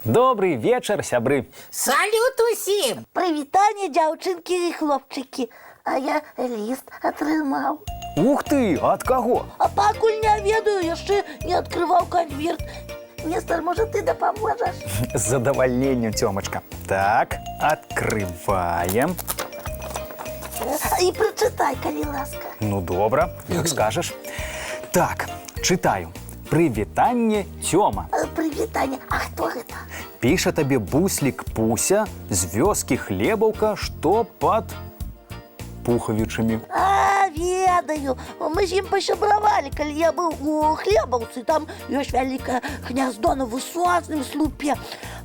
Добрый вечер, сябры. Салют усім! Прывітанне, дзяўчынкі і хлопчыкі. А я ліст атрымаў. Ух ты, от кого? А пакуль не ведаю, яшчэ не адкрываў канверт. Нестор, можа, ты дапаможаш? С задовольнением, Тёмочка. Так, открываем. І прачытай, калі ласка. Ну, добра, як скажешь. Так, читаю. Прывітанне, Тёма. Прывітанне. А хто гэта? Піша табе буслік Пуся з вёскі Хлебаўка, што пад Пухавічамі. А, ведаю. Мы з ім пасябравалі, калі я быў у Хлебаўцы. Там ёсць вялікае гняздо на высокім слупе.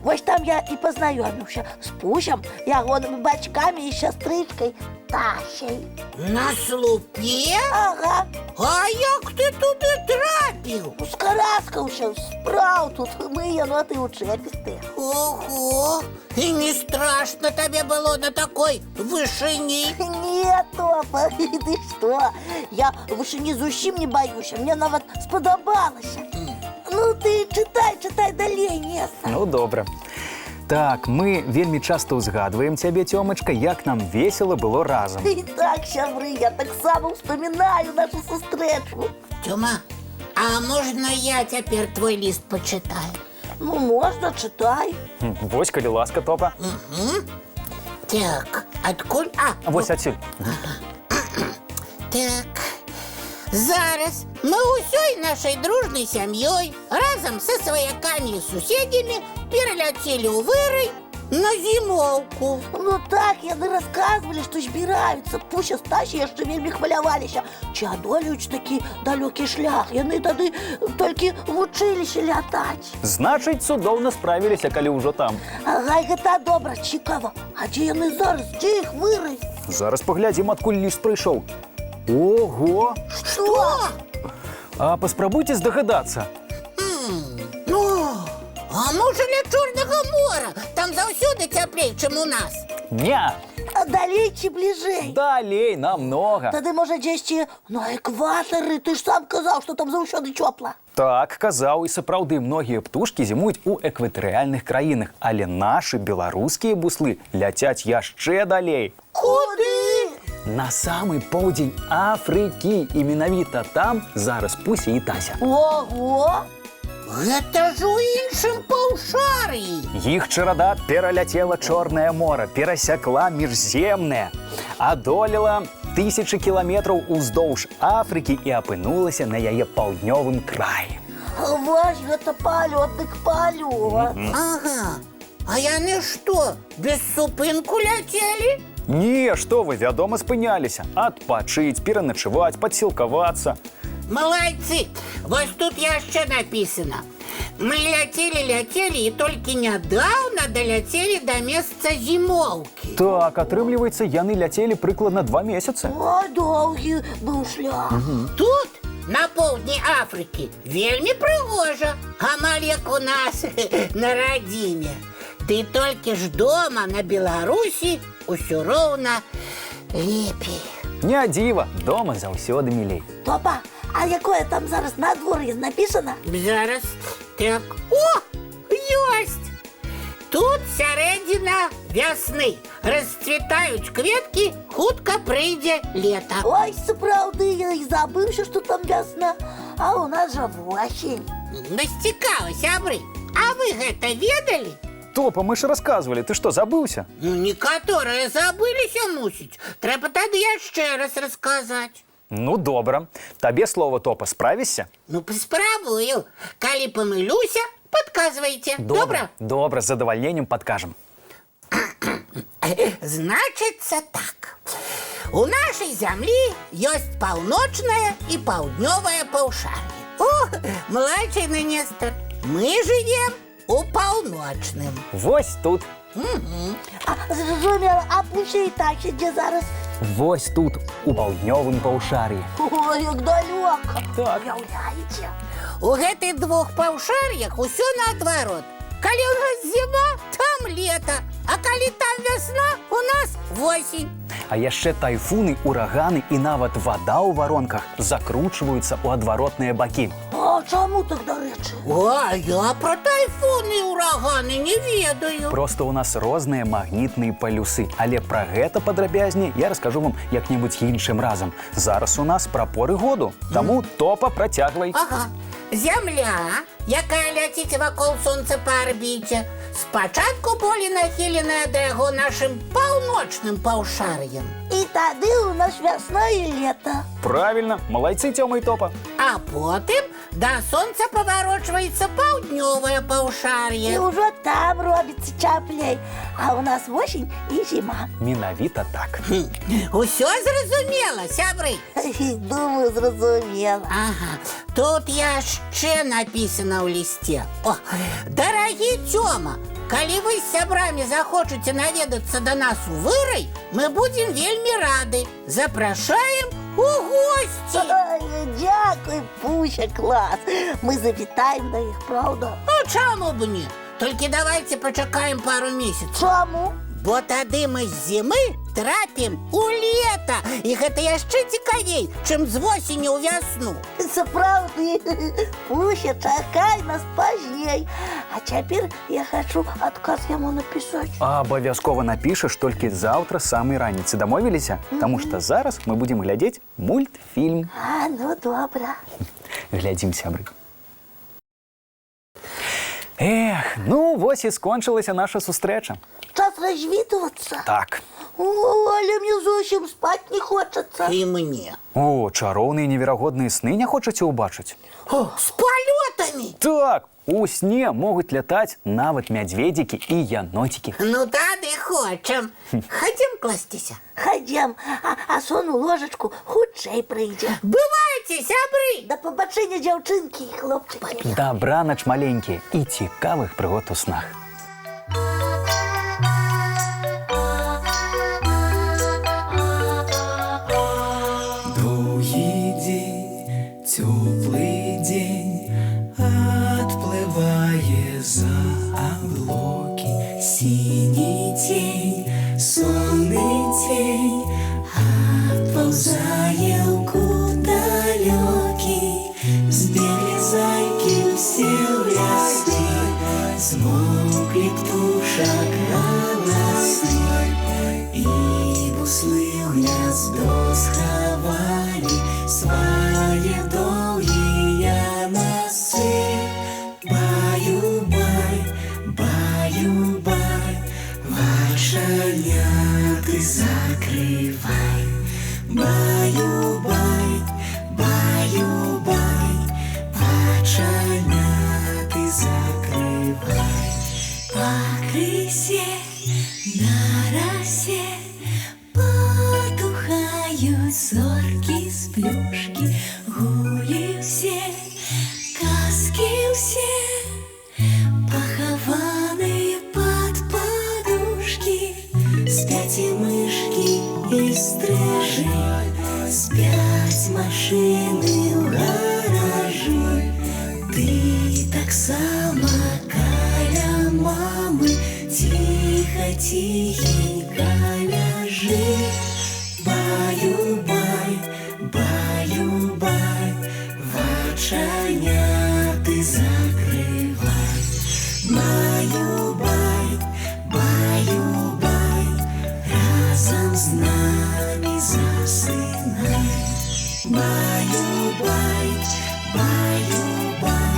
Вось там я і пазнаёміўся з Пусем, ягонымі бацькамі і сястрычкай Тасяй. На слупе? Ага. А як ти туди трапив? Ускараскаўся, справ тут мые, ну а ты учэпістыя. Ого! І не страшно тебе было на такой вышині? Не, Топа, ты што? Я вышыні зусім не баюся, мне нават спадабалася. Ну ты читай далей, Нестор. Ну, добра. Так, мы вельмі часто ўзгадваем цябе, Тёмачка, як нам весело было разам. І так, сябры, я таксама ўспамінаю нашу сустрэчу. Тьома, а можна я цяпер твой ліст почитаю? Ну, можна, читай. Вось, калі ласка, Топа. Так, адкуль? Вось адсюль. Так, зараз мы усёй нашай дружнай сям'ёй разам са сваякамі і суседзямі пераляцелі ў вырай на зімоўку. Ну так, яны расказвалі, што збіраюцца. Пуся з Тасяй яшчэ вельмі хваляваліся. Ці адолеюць такі далёкі шлях? Яны тады толькі вучыліся лятаць. Значыць, цудоўна справіліся, калі ўжо там. Ага, гэта добра, цікава. А дзе яны зараз? Дзе іх вырай? Зараз паглядзім, адкуль ліст прыйшоў. Ого! Што? А паспрабуйце здагадацца. А можа ля Чорнага мора? Там заўсёды цяплей, чым у нас. Не, А далей ці бліжэй? далей намнога. Тады, можа, дзесьці на экватары? Ты ж сам казаў, што там заўсёды цёпла. Так, казаў, і сапраўды многія птушкі зімуюць у экватарыяльных краінах, але нашы беларускія буслы ляцяць яшчэ далей. Куды? На самы поўдзень Афрыкі, і менавіта там зараз Пуся і Тася. Ого! Гэта ж у іншым паўшар'і. Іх чарада пераляцела Чорнае мора, перасякла міжземнае, адолела тысячы кіламетраў уздоўж Афрыкі і апынулася на яе паўднёвым краі. Вось гэта палёт, дык палёт. Ага, а яны што, без супынку ляцелі? Не, што вы, вядома, спыняліся. Адпачыць, пераначаваць, падсілкавацца. Малайцы, вось тут яшчэ напісана. Мы ляцелі і толькі нядаўна даляцелі да месца зімоўкі. Так, атрымліваецца, яны ляцелі прыкладна 2 месяцы. О, доўгі быў шлях. Тут, на поўдні Афрыкі, вельмі прыгожа, амаль як у нас на радзіме. Ты толькі ж дома на Беларусі усё роўна лепей. Не дзіва, дома заўсёды мілей. Топа, а якое там зараз надвор'е напісана? Зараз, так, о, ёсць! Тут сярэдзіна вясны. Расцвітаюць кветкі, хутка прыйдзе лета. Ой, сапраўды, я і забыўся, што там вясна. А у нас жа восень. Нас цікава, сябры, а вы гэта ведалі? Топа, мы ж расказвалі, ты што, забыўся? Ну, некаторыя забыліся, мусіць. Трэба тады яшчэ раз расказаць. Ну, добра. Табе слово, Топа, справішся? Ну, паспрабую. Калі памылюся, падказвайце. Добра? Добра, з задавальненнем падкажам. Значыцца так. У нашай зямлі ёсць паўночнае і паўднёвае паўшар'е. О, младший Нестор, мы жывем у паўночным. Вось тут. А, зразумела, а Пуся і Тася дзе зараз? Вось тут, у паўднёвым паўшар'і. Ой, як далёка. Так. Уяўляеце? У гэтых двух паўшар'ях усё наадварот. Калі у нас зіма, там лета, а калі там вясна, у нас восень. А яшчэ тайфуны, ураганы і нават вада ў варонках закручваюцца ў адваротныя бакі. А чому так, до речі? А я про тайфуны и ураганы не ведаю. Просто у нас розныя магнітныя палюсы, але пра гэта падрабязней я раскажу вам як-небудзь іншым разам. Зараз у нас пра поры году, таму топа працягвай. Ага. Зямля, якая ляціць вакол сонца па арбіце, спачатку болей нахіленая да яго нашым паўночным паўшар'ем. І тады у нас вясна і лета. Правильно, малайцы, Тёма і Топа. А потым да сонца паварочваецца паўднёвае І паўшар'е. ўжо там робіцца цяплей. А у нас восень і зіма. Менавіта так. Усё зразумела, сябры? Думаю, зразумела. Ага, тут яшчэ напісана ў лісце. О, дарагі Тёма, калі вы з сябрамі захочаце наведацца да нас у Вырай, мы будзем вельмі рады. Запрашаем у госці. Ой, дякуй, Пуся, клас. Мы завітаем да іх, правда? Ну, чаму б не? Толькі давайте пачакаем пару месяцаў. Чаму? Бо тады мы з зімы трапім у лета. І гэта яшчэ цікавей, чым з восені ў вясну. Сапраўды. Пуся, чакай нас пазней. А цяпер я хачу адказ яму напісаць. Абавязкова напішаш толькі заўтра самай раніцы. Дамовіліся? Таму што зараз мы будзем глядзець мультфільм. А, ну добра. Глядзім, сябры. Эх, ну вось і скончылася наша сустрэча. Час развітвацца? Так. О, але мне зусім спаць не хочацца. І мне. О, чароўныя неверагодныя сны не хочаце ўбачыць? О, з палётамі! Так, у сне могуць лятаць нават мядзведзікі і яноцікі. Ну тады хочам. Хадзім класціся. Хадзем, а сон у ложачку хутчэй прыйдзе. Бывайце, сябры! Да пабачэння, дзяўчынкі і хлопчыкі. Дабранач маленькія і цікавых прыгод у снах. Доўгі дзень, цёплы дзень, адплывае за аблокі. Сіні цень, сонны цень, адпаўзае ў кут далёкі. Збеглі зайкі ўсе ў ляскі, змоўклі птушак галасы, і буслы ў гняздо схавалі свае доўгія носы. Баю-бай, баю-бай, вачаняты закрывай. Баю-бай, баю-бай, вачаняты закрывай. Пакрысе на расе потухаюць зоркі з плюшкі. Гулі ўсе, казкі ўсе, пахаваныя пад падушкі. Спяць і мышкі і стрыжы, спяць машыны ў гаражы. Ты таксама каля мамы ціха-ціхенька ляжы. Баю-бай, баю-бай, вачаняты закрывай. Баю-бай, баю-бай, разам з намі засынай. Баю-бай, баю-бай,